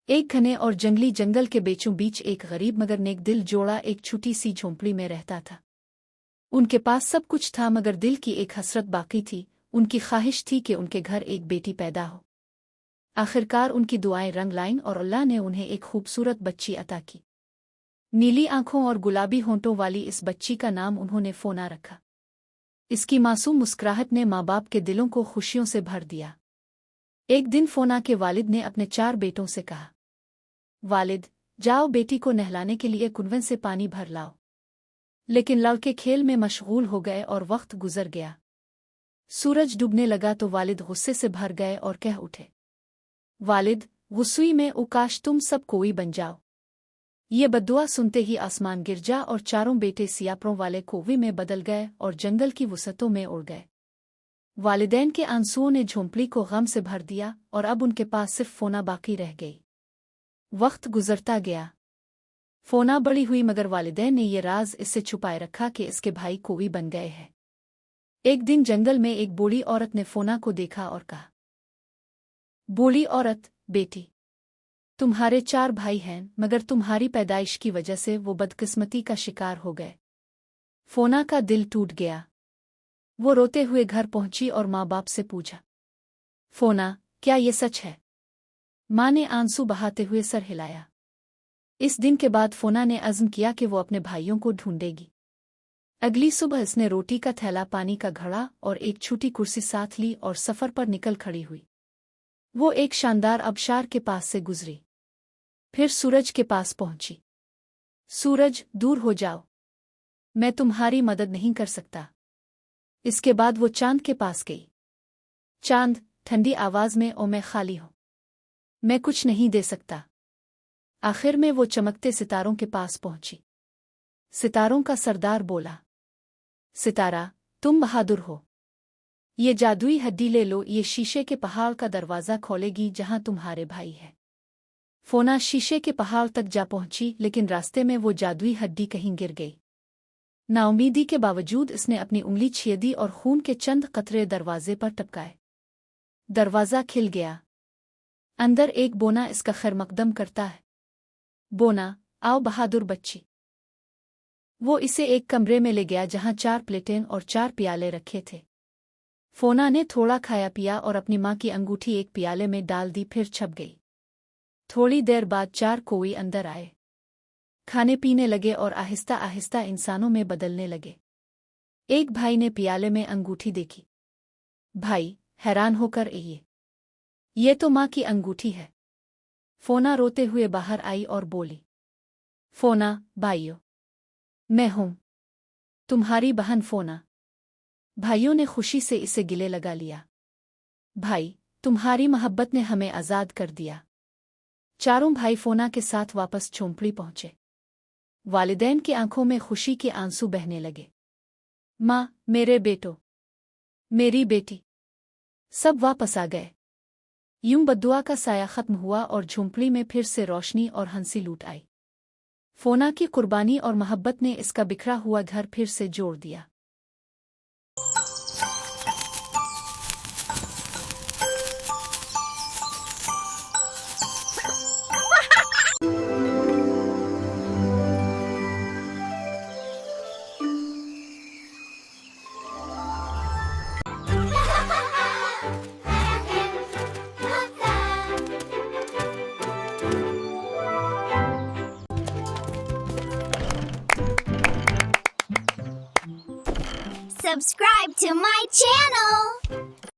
एक घने और जंगली जंगल के बीचों बीच एक गरीब मगर नेक दिल जोड़ा एक छोटी सी झोंपड़ी में रहता था। उनके पास सब कुछ था मगर दिल की एक हसरत बाकी थी। उनकी ख्वाहिश थी कि उनके घर एक बेटी पैदा हो। आखिरकार उनकी दुआएं रंग लाईं और अल्लाह ने उन्हें एक खूबसूरत बच्ची अता की। नीली आंखों और गुलाबी होंठों वाली इस बच्ची का नाम उन्होंने फोना रखा। इसकी मासूम मुस्कुराहट ने माँ बाप के दिलों को खुशियों से भर दिया। एक दिन फोना के वालिद ने अपने 4 बेटों से कहा, वालिद, जाओ बेटी को नहलाने के लिए कुएं से पानी भर लाओ। लेकिन लड़के खेल में मशगूल हो गए और वक्त गुजर गया। सूरज डूबने लगा तो वालिद गुस्से से भर गए और कह उठे, वालिद, गुस्से में काश तुम सब कोई बन जाओ। ये बद्दुआ सुनते ही आसमान गिर जा और 4 बेटे सियापरों वाले कौवे में बदल गए और जंगल की वसतों में उड़ गए। वालिदैन के आंसुओं ने झोंपड़ी को गम से भर दिया और अब उनके पास सिर्फ फोना बाकी रह गई। वक्त गुजरता गया। फोना बड़ी हुई मगर वालिदैन ने ये राज इससे छुपाए रखा कि इसके भाई कौवी बन गए हैं। एक दिन जंगल में एक बूढ़ी औरत ने फोना को देखा और कहा, बूढ़ी औरत, बेटी, तुम्हारे 4 भाई हैं मगर तुम्हारी पैदाइश की वजह से वो बदकिस्मती का शिकार हो गए। फोना का दिल टूट गया। वो रोते हुए घर पहुंची और माँ बाप से पूछा, फोना, क्या ये सच है? माँ ने आंसू बहाते हुए सर हिलाया। इस दिन के बाद फोना ने अज़्म किया कि वो अपने भाइयों को ढूंढेगी। अगली सुबह इसने रोटी का थैला, पानी का घड़ा और एक छोटी कुर्सी साथ ली और सफर पर निकल खड़ी हुई। वो एक शानदार आबशार के पास से गुजरी, फिर सूरज के पास पहुंची। सूरज, दूर हो जाओ, मैं तुम्हारी मदद नहीं कर सकता। इसके बाद वो चांद के पास गई। चांद, ठंडी आवाज में, ओ मैं खाली हूं, मैं कुछ नहीं दे सकता। आखिर में वो चमकते सितारों के पास पहुंची। सितारों का सरदार बोला, सितारा, तुम बहादुर हो, ये जादुई हड्डी ले लो, ये शीशे के पहाड़ का दरवाज़ा खोलेगी जहां तुम्हारे भाई हैं। फोना शीशे के पहाड़ तक जा पहुंची लेकिन रास्ते में वो जादुई हड्डी कहीं गिर गई। नाउमीदी के बावजूद इसने अपनी उंगली छेदी और खून के चंद कतरे दरवाजे पर टपकाए। दरवाज़ा खिल गया। अंदर एक बोना इसका खैरमकदम करता है। बोना, आओ बहादुर बच्ची। वो इसे एक कमरे में ले गया जहां 4 प्लेटें और 4 प्याले रखे थे। फोना ने थोड़ा खाया पिया और अपनी माँ की अंगूठी एक प्याले में डाल दी, फिर छप गई। थोड़ी देर बाद 4 कौवे अंदर आए, खाने पीने लगे और आहिस्ता आहिस्ता इंसानों में बदलने लगे। एक भाई ने प्याले में अंगूठी देखी। भाई, हैरान होकर, ये तो माँ की अंगूठी है। फोना रोते हुए बाहर आई और बोली, फोना, भाइयों, मैं हूं तुम्हारी बहन फोना। भाइयों ने खुशी से इसे गिले लगा लिया। भाई, तुम्हारी मोहब्बत ने हमें आज़ाद कर दिया। 4 भाई फोना के साथ वापस झोंपड़ी पहुंचे। वालिदैन की आंखों में खुशी के आंसू बहने लगे। माँ, मेरे बेटो, मेरी बेटी, सब वापस आ गए। यूं बद्दुआ का साया खत्म हुआ और झोंपड़ी में फिर से रोशनी और हंसी लूट आई। फोना की कुर्बानी और मोहब्बत ने इसका बिखरा हुआ घर फिर से जोड़ दिया। Subscribe to my channel!